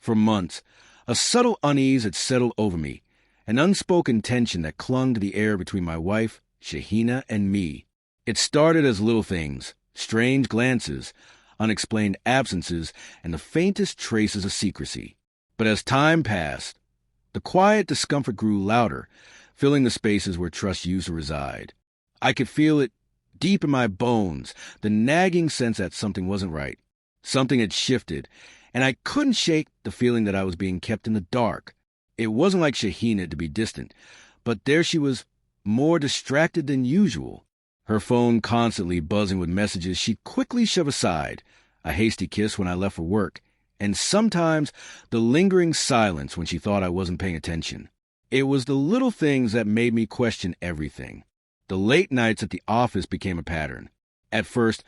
For months, a subtle unease had settled over me, an unspoken tension that clung to the air between my wife, Shahina, and me. It started as little things, strange glances, unexplained absences, and the faintest traces of secrecy. But as time passed, the quiet discomfort grew louder, filling the spaces where trust used to reside. I could feel it deep in my bones, the nagging sense that something wasn't right. Something had shifted, and I couldn't shake the feeling that I was being kept in the dark. It wasn't like Shahina to be distant, but there she was, more distracted than usual. Her phone constantly buzzing with messages she'd quickly shove aside, a hasty kiss when I left for work, and sometimes the lingering silence when she thought I wasn't paying attention. It was the little things that made me question everything. The late nights at the office became a pattern. At first,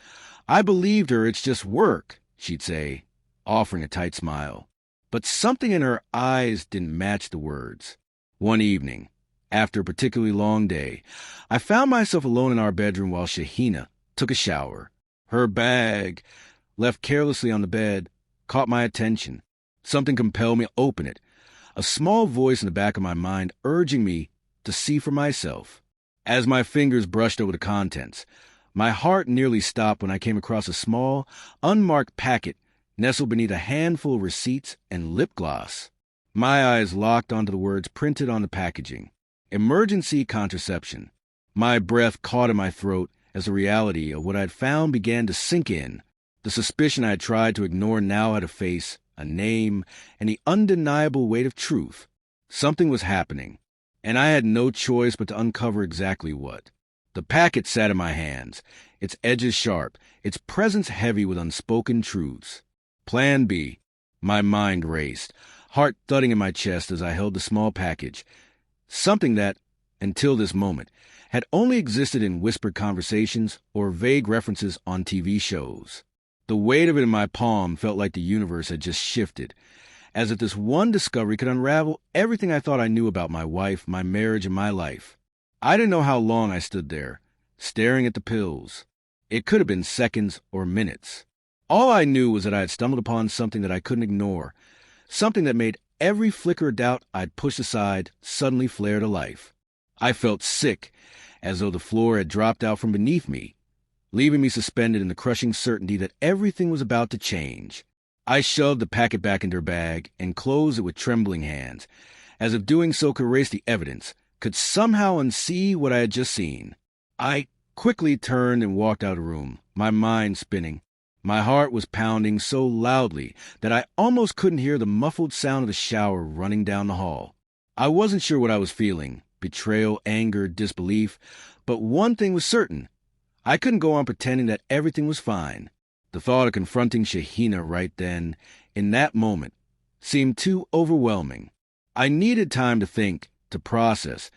I believed her, it's just work, she'd say, offering a tight smile. But something in her eyes didn't match the words. One evening, after a particularly long day, I found myself alone in our bedroom while Shahina took a shower. Her bag, left carelessly on the bed, caught my attention. Something compelled me to open it, a small voice in the back of my mind urging me to see for myself. As my fingers brushed over the contents, my heart nearly stopped when I came across a small, unmarked packet nestled beneath a handful of receipts and lip gloss. My eyes locked onto the words printed on the packaging. Emergency contraception. My breath caught in my throat as the reality of what I'd found began to sink in. The suspicion I had tried to ignore now had a face, a name, and the undeniable weight of truth. Something was happening, and I had no choice but to uncover exactly what. The packet sat in my hands, its edges sharp, its presence heavy with unspoken truths. Plan B. My mind raced, heart thudding in my chest as I held the small package. Something that, until this moment, had only existed in whispered conversations or vague references on TV shows. The weight of it in my palm felt like the universe had just shifted, as if this one discovery could unravel everything I thought I knew about my wife, my marriage, and my life. I didn't know how long I stood there, staring at the pills. It could have been seconds or minutes. All I knew was that I had stumbled upon something that I couldn't ignore, something that made every flicker of doubt I'd pushed aside suddenly flare to life. I felt sick, as though the floor had dropped out from beneath me, leaving me suspended in the crushing certainty that everything was about to change. I shoved the packet back into her bag and closed it with trembling hands, as if doing so could erase the evidence, could somehow unsee what I had just seen. I quickly turned and walked out of the room, my mind spinning. My heart was pounding so loudly that I almost couldn't hear the muffled sound of the shower running down the hall. I wasn't sure what I was feeling, betrayal, anger, disbelief, but one thing was certain. I couldn't go on pretending that everything was fine. The thought of confronting Shahina right then, in that moment, seemed too overwhelming. I needed time to think, to process,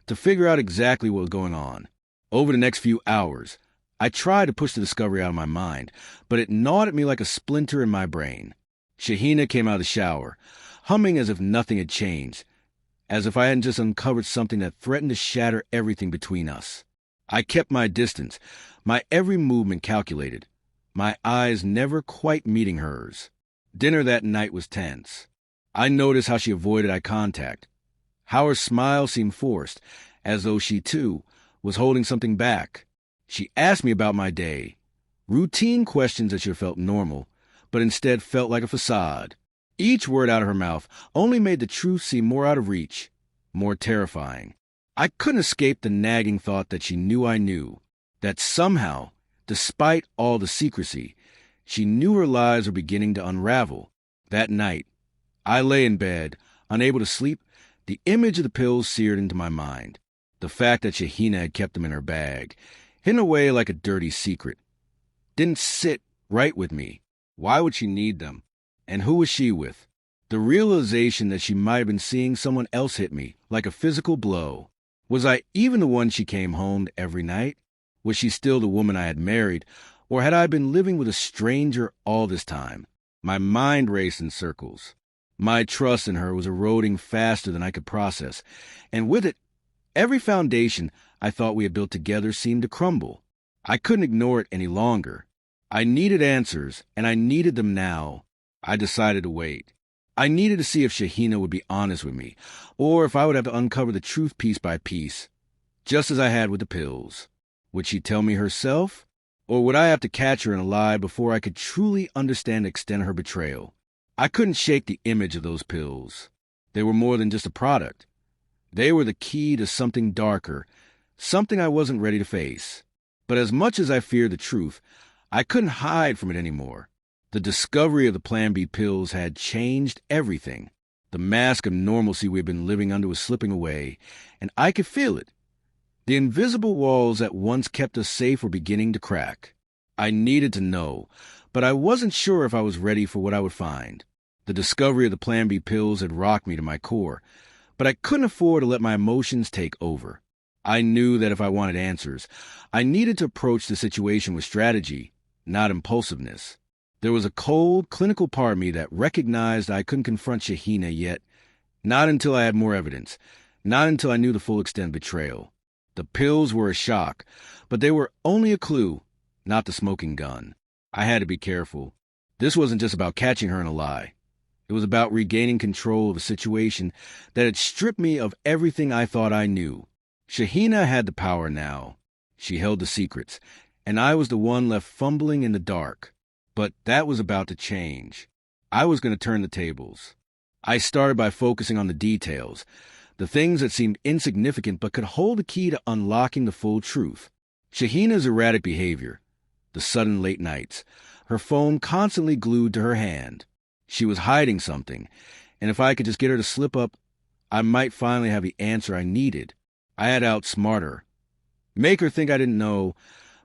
to figure out exactly what was going on. Over the next few hours, I tried to push the discovery out of my mind, but it gnawed at me like a splinter in my brain. Shahina came out of the shower, humming as if nothing had changed, as if I hadn't just uncovered something that threatened to shatter everything between us. I kept my distance, my every movement calculated, my eyes never quite meeting hers. Dinner that night was tense. I noticed how she avoided eye contact, how her smile seemed forced, as though she, too, was holding something back. She asked me about my day, routine questions that should have felt normal, but instead felt like a facade. Each word out of her mouth only made the truth seem more out of reach, more terrifying. I couldn't escape the nagging thought that she knew I knew, that somehow, despite all the secrecy, she knew her lies were beginning to unravel. That night, I lay in bed, unable to sleep, the image of the pills seared into my mind. The fact that Shahina had kept them in her bag, hidden away like a dirty secret, didn't sit right with me. Why would she need them? And who was she with? The realization that she might have been seeing someone else hit me, like a physical blow. Was I even the one she came home to every night? Was she still the woman I had married, or had I been living with a stranger all this time? My mind raced in circles. My trust in her was eroding faster than I could process, and with it, every foundation I thought we had built together seemed to crumble. I couldn't ignore it any longer. I needed answers, and I needed them now. I decided to wait. I needed to see if Shahina would be honest with me, or if I would have to uncover the truth piece by piece, just as I had with the pills. Would she tell me herself? Or would I have to catch her in a lie before I could truly understand the extent of her betrayal? I couldn't shake the image of those pills. They were more than just a product. They were the key to something darker, something I wasn't ready to face. But as much as I feared the truth, I couldn't hide from it anymore. The discovery of the Plan B pills had changed everything. The mask of normalcy we had been living under was slipping away, and I could feel it. The invisible walls that once kept us safe were beginning to crack. I needed to know, but I wasn't sure if I was ready for what I would find. The discovery of the Plan B pills had rocked me to my core, but I couldn't afford to let my emotions take over. I knew that if I wanted answers, I needed to approach the situation with strategy, not impulsiveness. There was a cold, clinical part of me that recognized I couldn't confront Shahina yet, not until I had more evidence, not until I knew the full extent of betrayal. The pills were a shock, but they were only a clue, not the smoking gun. I had to be careful. This wasn't just about catching her in a lie. It was about regaining control of a situation that had stripped me of everything I thought I knew. Shahina had the power now. She held the secrets, and I was the one left fumbling in the dark. But that was about to change. I was going to turn the tables. I started by focusing on the details, the things that seemed insignificant but could hold the key to unlocking the full truth. Shahina's erratic behavior, the sudden late nights, her phone constantly glued to her hand. She was hiding something, and if I could just get her to slip up, I might finally have the answer I needed. I had to outsmart her. Make her think I didn't know,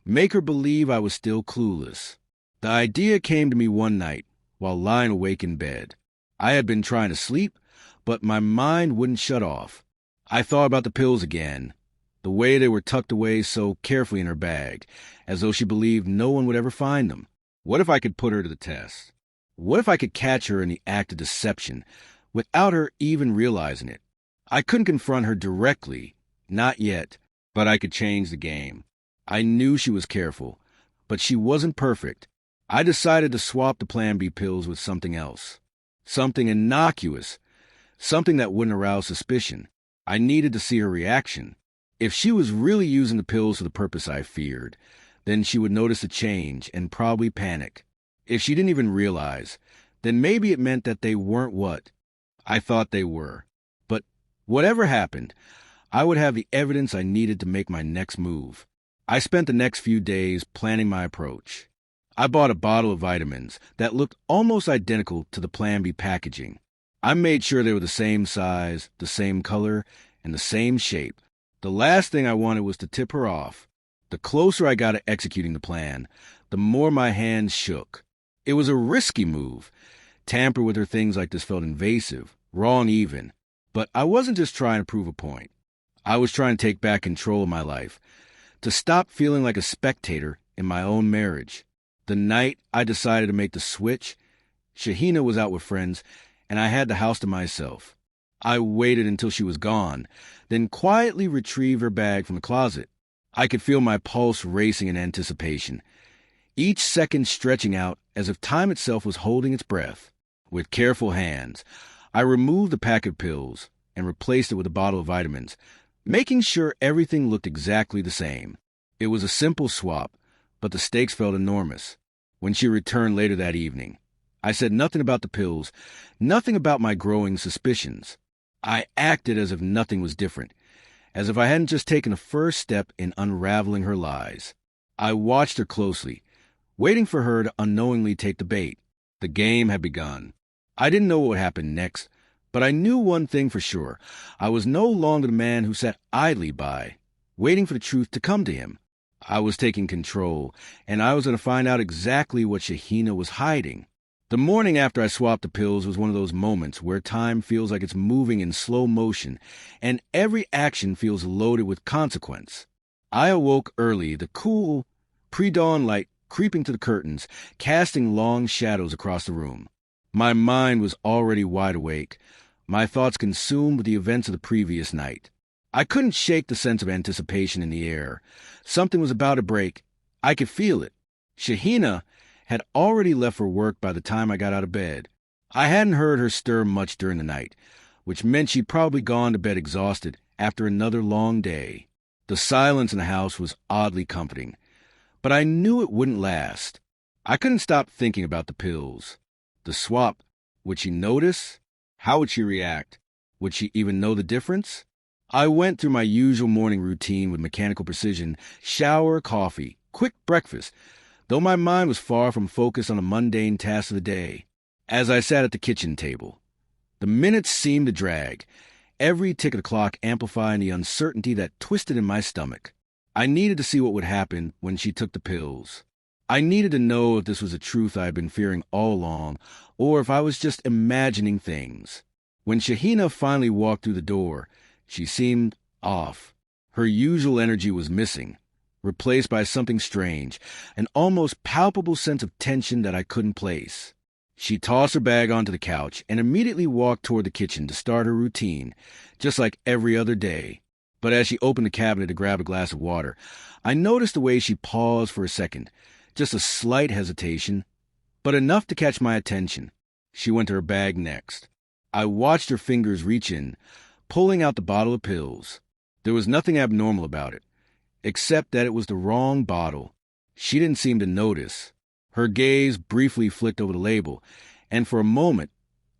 make her believe I was still clueless. The idea came to me one night, while lying awake in bed. I had been trying to sleep, but my mind wouldn't shut off. I thought about the pills again, the way they were tucked away so carefully in her bag, as though she believed no one would ever find them. What if I could put her to the test? What if I could catch her in the act of deception, without her even realizing it? I couldn't confront her directly, not yet, but I could change the game. I knew she was careful, but she wasn't perfect. I decided to swap the Plan B pills with something else. Something innocuous. Something that wouldn't arouse suspicion. I needed to see her reaction. If she was really using the pills for the purpose I feared, then she would notice a change and probably panic. If she didn't even realize, then maybe it meant that they weren't what I thought they were. But whatever happened, I would have the evidence I needed to make my next move. I spent the next few days planning my approach. I bought a bottle of vitamins that looked almost identical to the Plan B packaging. I made sure they were the same size, the same color, and the same shape. The last thing I wanted was to tip her off. The closer I got to executing the plan, the more my hands shook. It was a risky move. Tamper with her things like this felt invasive, wrong even. But I wasn't just trying to prove a point. I was trying to take back control of my life, to stop feeling like a spectator in my own marriage. The night I decided to make the switch, Shahina was out with friends, and I had the house to myself. I waited until she was gone, then quietly retrieved her bag from the closet. I could feel my pulse racing in anticipation, each second stretching out as if time itself was holding its breath. With careful hands, I removed the pack of pills and replaced it with a bottle of vitamins, making sure everything looked exactly the same. It was a simple swap, but the stakes felt enormous. When she returned later that evening, I said nothing about the pills, nothing about my growing suspicions. I acted as if nothing was different, as if I hadn't just taken the first step in unraveling her lies. I watched her closely, waiting for her to unknowingly take the bait. The game had begun. I didn't know what would happen next, but I knew one thing for sure. I was no longer the man who sat idly by, waiting for the truth to come to him. I was taking control, and I was going to find out exactly what Shahina was hiding. The morning after I swapped the pills was one of those moments where time feels like it's moving in slow motion, and every action feels loaded with consequence. I awoke early, the cool, pre-dawn light creeping to the curtains, casting long shadows across the room. My mind was already wide awake, my thoughts consumed with the events of the previous night. I couldn't shake the sense of anticipation in the air. Something was about to break. I could feel it. Shahina had already left for work by the time I got out of bed. I hadn't heard her stir much during the night, which meant she'd probably gone to bed exhausted after another long day. The silence in the house was oddly comforting, but I knew it wouldn't last. I couldn't stop thinking about the pills. The swap. Would she notice? How would she react? Would she even know the difference? I went through my usual morning routine with mechanical precision: shower, coffee, quick breakfast, though my mind was far from focused on the mundane tasks of the day. As I sat at the kitchen table, the minutes seemed to drag, every tick of the clock amplifying the uncertainty that twisted in my stomach. I needed to see what would happen when she took the pills. I needed to know if this was a truth I had been fearing all along, or if I was just imagining things. When Shahina finally walked through the door, she seemed off. Her usual energy was missing, replaced by something strange, an almost palpable sense of tension that I couldn't place. She tossed her bag onto the couch and immediately walked toward the kitchen to start her routine, just like every other day. But as she opened the cabinet to grab a glass of water, I noticed the way she paused for a second, just a slight hesitation, but enough to catch my attention. She went to her bag next. I watched her fingers reach in, pulling out the bottle of pills. There was nothing abnormal about it, except that it was the wrong bottle. She didn't seem to notice. Her gaze briefly flicked over the label, and for a moment,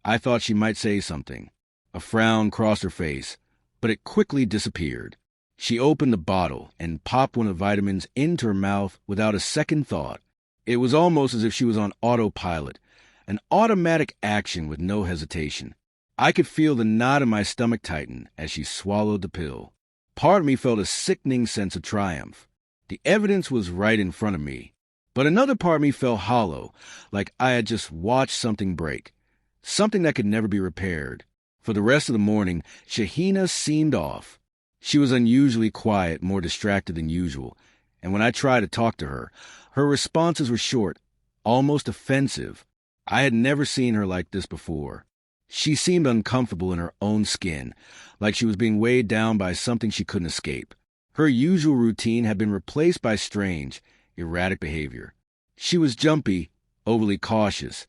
I thought she might say something. A frown crossed her face, but it quickly disappeared. She opened the bottle and popped one of the vitamins into her mouth without a second thought. It was almost as if she was on autopilot, an automatic action with no hesitation. I could feel the knot in my stomach tighten as she swallowed the pill. Part of me felt a sickening sense of triumph. The evidence was right in front of me. But another part of me felt hollow, like I had just watched something break, something that could never be repaired. For the rest of the morning, Shahina seemed off. She was unusually quiet, more distracted than usual, and when I tried to talk to her, her responses were short, almost offensive. I had never seen her like this before. She seemed uncomfortable in her own skin, like she was being weighed down by something she couldn't escape. Her usual routine had been replaced by strange, erratic behavior. She was jumpy, overly cautious,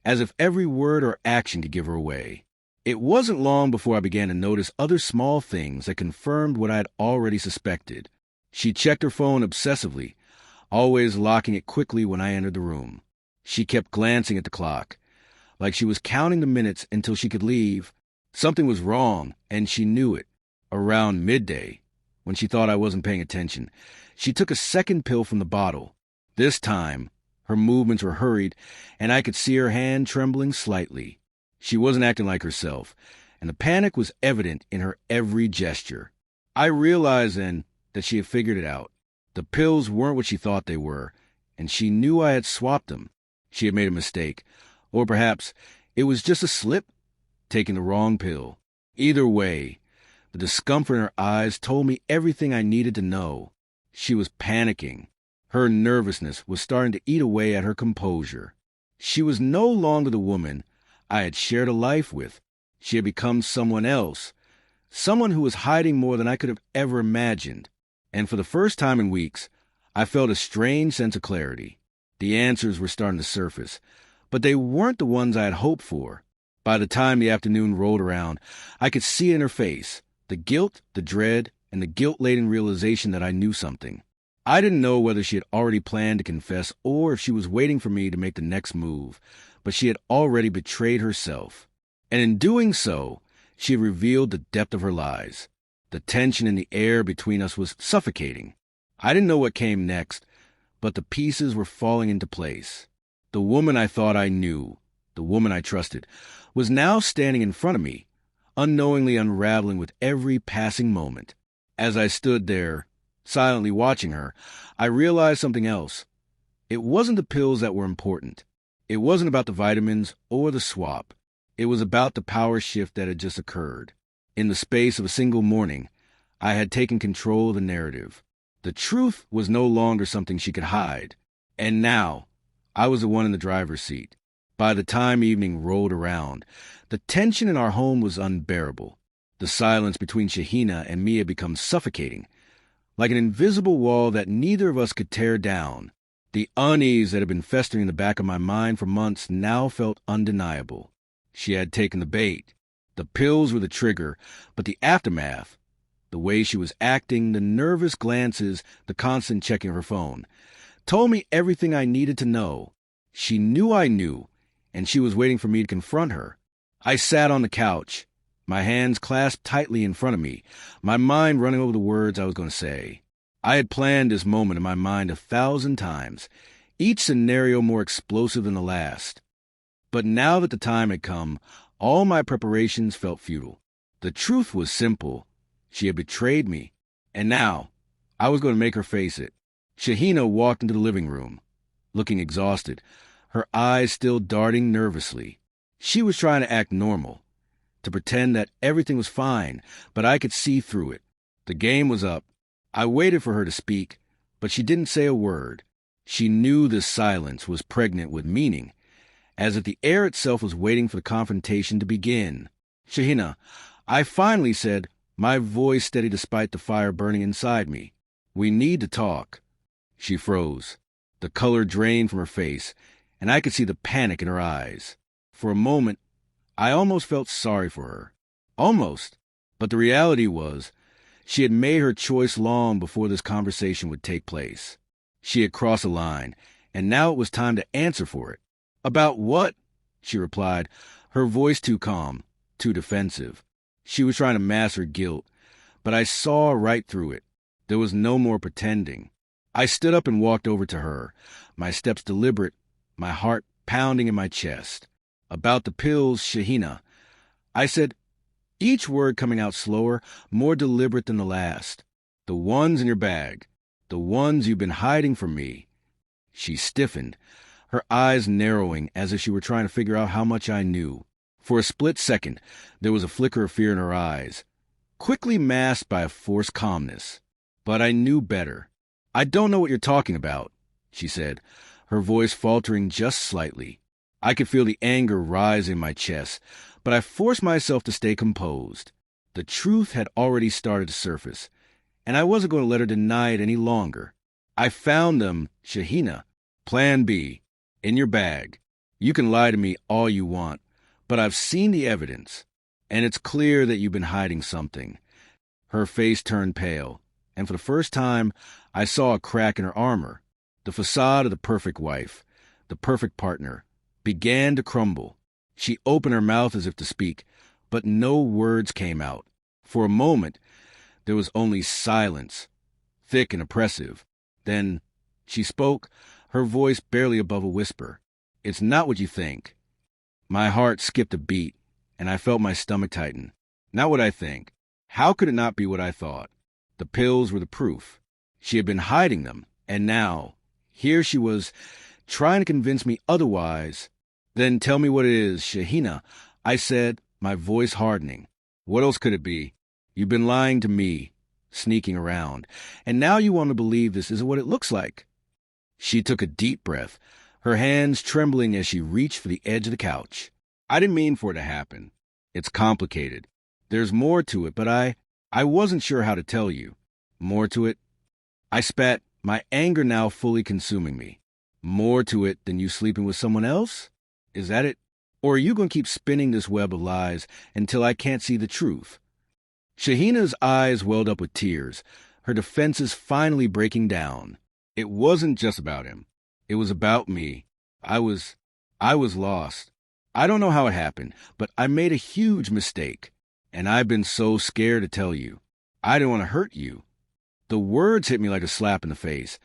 as if every word or action could give her away. It wasn't long before I began to notice other small things that confirmed what I had already suspected. She checked her phone obsessively, always locking it quickly when I entered the room. She kept glancing at the clock, like she was counting the minutes until she could leave. Something was wrong, and she knew it. Around midday, when she thought I wasn't paying attention, she took a second pill from the bottle. This time, her movements were hurried, and I could see her hand trembling slightly. She wasn't acting like herself, and the panic was evident in her every gesture. I realized then that she had figured it out. The pills weren't what she thought they were, and she knew I had swapped them. She had made a mistake, or perhaps it was just a slip, taking the wrong pill. Either way, the discomfort in her eyes told me everything I needed to know. She was panicking. Her nervousness was starting to eat away at her composure. She was no longer the woman I had shared a life with. She had become someone else, someone who was hiding more than I could have ever imagined. And for the first time in weeks, I felt a strange sense of clarity. The answers were starting to surface, but they weren't the ones I had hoped for. By the time the afternoon rolled around, I could see it in her face, the guilt, the dread, and the guilt-laden realization that I knew something. I didn't know whether she had already planned to confess or if she was waiting for me to make the next move, but she had already betrayed herself. And in doing so, she had revealed the depth of her lies. The tension in the air between us was suffocating. I didn't know what came next, but the pieces were falling into place. The woman I thought I knew, the woman I trusted, was now standing in front of me, unknowingly unraveling with every passing moment. As I stood there, silently watching her, I realized something else. It wasn't the pills that were important. It wasn't about the vitamins or the swap. It was about the power shift that had just occurred. In the space of a single morning, I had taken control of the narrative. The truth was no longer something she could hide. And now, I was the one in the driver's seat. By the time evening rolled around, the tension in our home was unbearable. The silence between Shahina and me had become suffocating, like an invisible wall that neither of us could tear down. The unease that had been festering in the back of my mind for months now felt undeniable. She had taken the bait. The pills were the trigger, but the aftermath, the way she was acting, the nervous glances, the constant checking her phone, told me everything I needed to know. She knew I knew, and she was waiting for me to confront her. I sat on the couch, my hands clasped tightly in front of me, my mind running over the words I was going to say. I had planned this moment in my mind 1,000 times, each scenario more explosive than the last. But now that the time had come, all my preparations felt futile. The truth was simple. She had betrayed me, and now I was going to make her face it. Shahina walked into the living room, looking exhausted, her eyes still darting nervously. She was trying to act normal, to pretend that everything was fine, but I could see through it. The game was up. I waited for her to speak, but she didn't say a word. She knew this silence was pregnant with meaning, as if the air itself was waiting for the confrontation to begin. "Shahina," I finally said, my voice steady despite the fire burning inside me. "We need to talk." She froze. The color drained from her face, and I could see the panic in her eyes. For a moment, I almost felt sorry for her. Almost. But the reality was, she had made her choice long before this conversation would take place. She had crossed a line, and now it was time to answer for it. "About what?" she replied, her voice too calm, too defensive. She was trying to mask her guilt, but I saw right through it. There was no more pretending. I stood up and walked over to her, my steps deliberate, my heart pounding in my chest. "About the pills, Shahina," I said, each word coming out slower, more deliberate than the last. "The ones in your bag. The ones you've been hiding from me." She stiffened, her eyes narrowing as if she were trying to figure out how much I knew. For a split second, there was a flicker of fear in her eyes, quickly masked by a forced calmness. But I knew better. "I don't know what you're talking about," she said, her voice faltering just slightly. I could feel the anger rise in my chest, but I forced myself to stay composed. The truth had already started to surface, and I wasn't going to let her deny it any longer. "I found them, Shahina. Plan B. In your bag. You can lie to me all you want, but I've seen the evidence, and it's clear that you've been hiding something." Her face turned pale, and for the first time, I saw a crack in her armor. The facade of the perfect wife, the perfect partner, began to crumble. She opened her mouth as if to speak, but no words came out. For a moment, there was only silence, thick and oppressive. Then she spoke, her voice barely above a whisper. "It's not what you think." My heart skipped a beat, and I felt my stomach tighten. Not what I think. How could it not be what I thought? The pills were the proof. She had been hiding them, and now, here she was, trying to convince me otherwise. "Then tell me what it is, Shahina," I said, my voice hardening. "What else could it be? You've been lying to me, sneaking around, and now you want to believe this isn't what it looks like." She took a deep breath, her hands trembling as she reached for the edge of the couch. "I didn't mean for it to happen. It's complicated. There's more to it, but I wasn't sure how to tell you." "More to it?" I spat, my anger now fully consuming me. "More to it than you sleeping with someone else? Is that it? Or are you going to keep spinning this web of lies until I can't see the truth?" Shahina's eyes welled up with tears, her defenses finally breaking down. "It wasn't just about him. It was about me. I was lost. I don't know how it happened, but I made a huge mistake, and I've been so scared to tell you. I didn't want to hurt you." The words hit me like a slap in the face,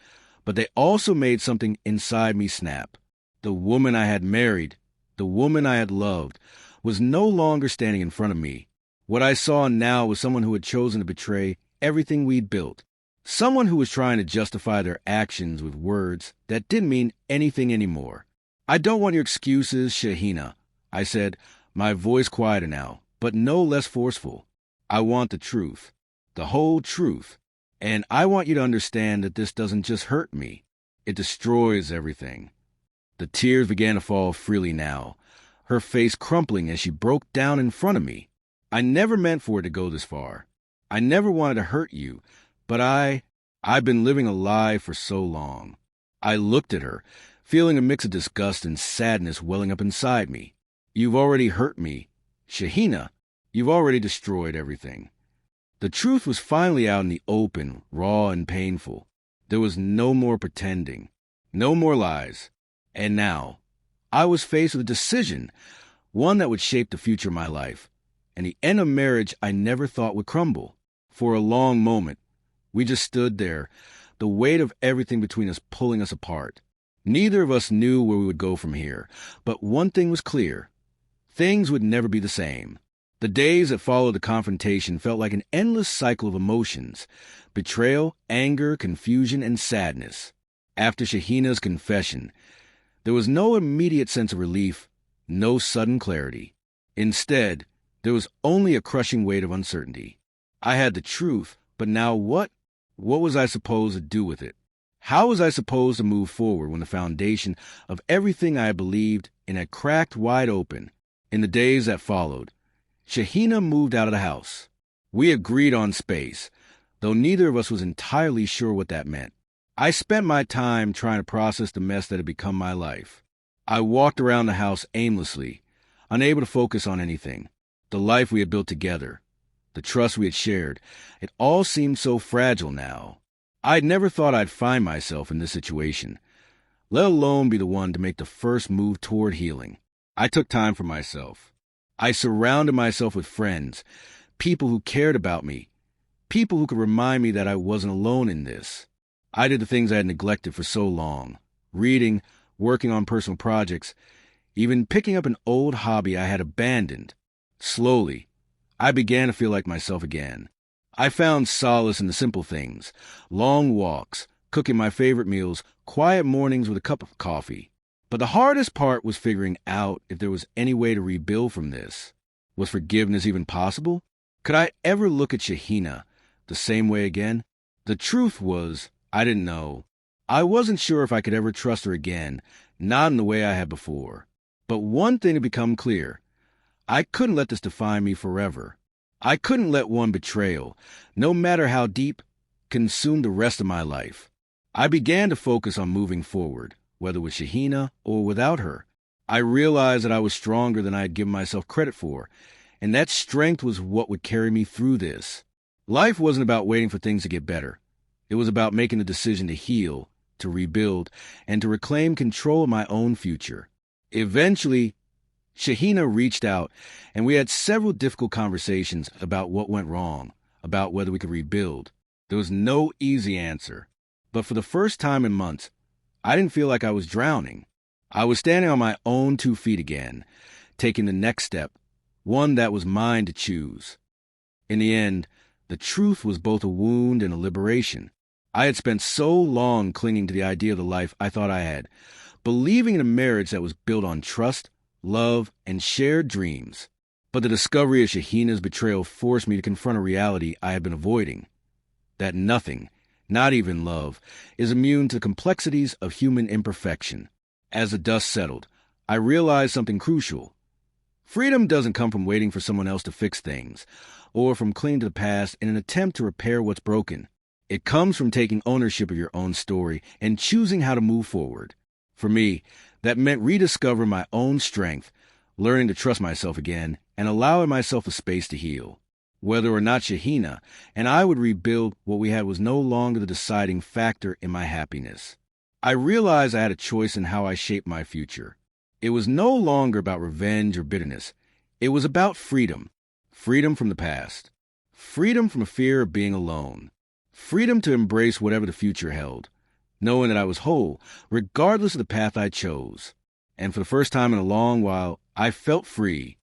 but they also made something inside me snap. The woman I had married, the woman I had loved, was no longer standing in front of me. What I saw now was someone who had chosen to betray everything we'd built. Someone who was trying to justify their actions with words that didn't mean anything anymore. "I don't want your excuses, Shahina," I said, my voice quieter now, but no less forceful. "I want the truth, the whole truth. And I want you to understand that this doesn't just hurt me. It destroys everything." The tears began to fall freely now, her face crumpling as she broke down in front of me. "I never meant for it to go this far. I never wanted to hurt you, but I've been living a lie for so long." I looked at her, feeling a mix of disgust and sadness welling up inside me. You've already hurt me. Shahina, you've already destroyed everything. The truth was finally out in the open, raw and painful. There was no more pretending, no more lies. And now, I was faced with a decision, one that would shape the future of my life, and the end of marriage I never thought would crumble. For a long moment, we just stood there, the weight of everything between us pulling us apart. Neither of us knew where we would go from here, but one thing was clear. Things would never be the same. The days that followed the confrontation felt like an endless cycle of emotions: betrayal, anger, confusion, and sadness. After Shahina's confession, there was no immediate sense of relief, no sudden clarity. Instead, there was only a crushing weight of uncertainty. I had the truth, but now what? What was I supposed to do with it? How was I supposed to move forward when the foundation of everything I had believed in had cracked wide open? In the days that followed, Shahina moved out of the house. We agreed on space, though neither of us was entirely sure what that meant. I spent my time trying to process the mess that had become my life. I walked around the house aimlessly, unable to focus on anything. The life we had built together, the trust we had shared, it all seemed so fragile now. I'd never thought I'd find myself in this situation, let alone be the one to make the first move toward healing. I took time for myself. I surrounded myself with friends, people who cared about me, people who could remind me that I wasn't alone in this. I did the things I had neglected for so long: reading, working on personal projects, even picking up an old hobby I had abandoned. Slowly, I began to feel like myself again. I found solace in the simple things: long walks, cooking my favorite meals, quiet mornings with a cup of coffee. But the hardest part was figuring out if there was any way to rebuild from this. Was forgiveness even possible? Could I ever look at Shahina the same way again? The truth was, I didn't know. I wasn't sure if I could ever trust her again, not in the way I had before. But one thing had become clear: I couldn't let this define me forever. I couldn't let one betrayal, no matter how deep, consume the rest of my life. I began to focus on moving forward, whether with Shahina or without her. I realized that I was stronger than I had given myself credit for, and that strength was what would carry me through this. Life wasn't about waiting for things to get better. It was about making the decision to heal, to rebuild, and to reclaim control of my own future. Eventually, Shahina reached out, and we had several difficult conversations about what went wrong, about whether we could rebuild. There was no easy answer. But for the first time in months, I didn't feel like I was drowning. I was standing on my own 2 feet again, taking the next step, one that was mine to choose. In the end, the truth was both a wound and a liberation. I had spent so long clinging to the idea of the life I thought I had, believing in a marriage that was built on trust, love, and shared dreams. But the discovery of Shahina's betrayal forced me to confront a reality I had been avoiding: that nothing, not even love, is immune to the complexities of human imperfection. As the dust settled, I realized something crucial. Freedom doesn't come from waiting for someone else to fix things, or from clinging to the past in an attempt to repair what's broken. It comes from taking ownership of your own story and choosing how to move forward. For me, that meant rediscovering my own strength, learning to trust myself again, and allowing myself the space to heal. Whether or not Shahina and I would rebuild what we had was no longer the deciding factor in my happiness. I realized I had a choice in how I shaped my future. It was no longer about revenge or bitterness. It was about freedom. Freedom from the past. Freedom from a fear of being alone. Freedom to embrace whatever the future held, knowing that I was whole, regardless of the path I chose. And for the first time in a long while, I felt free.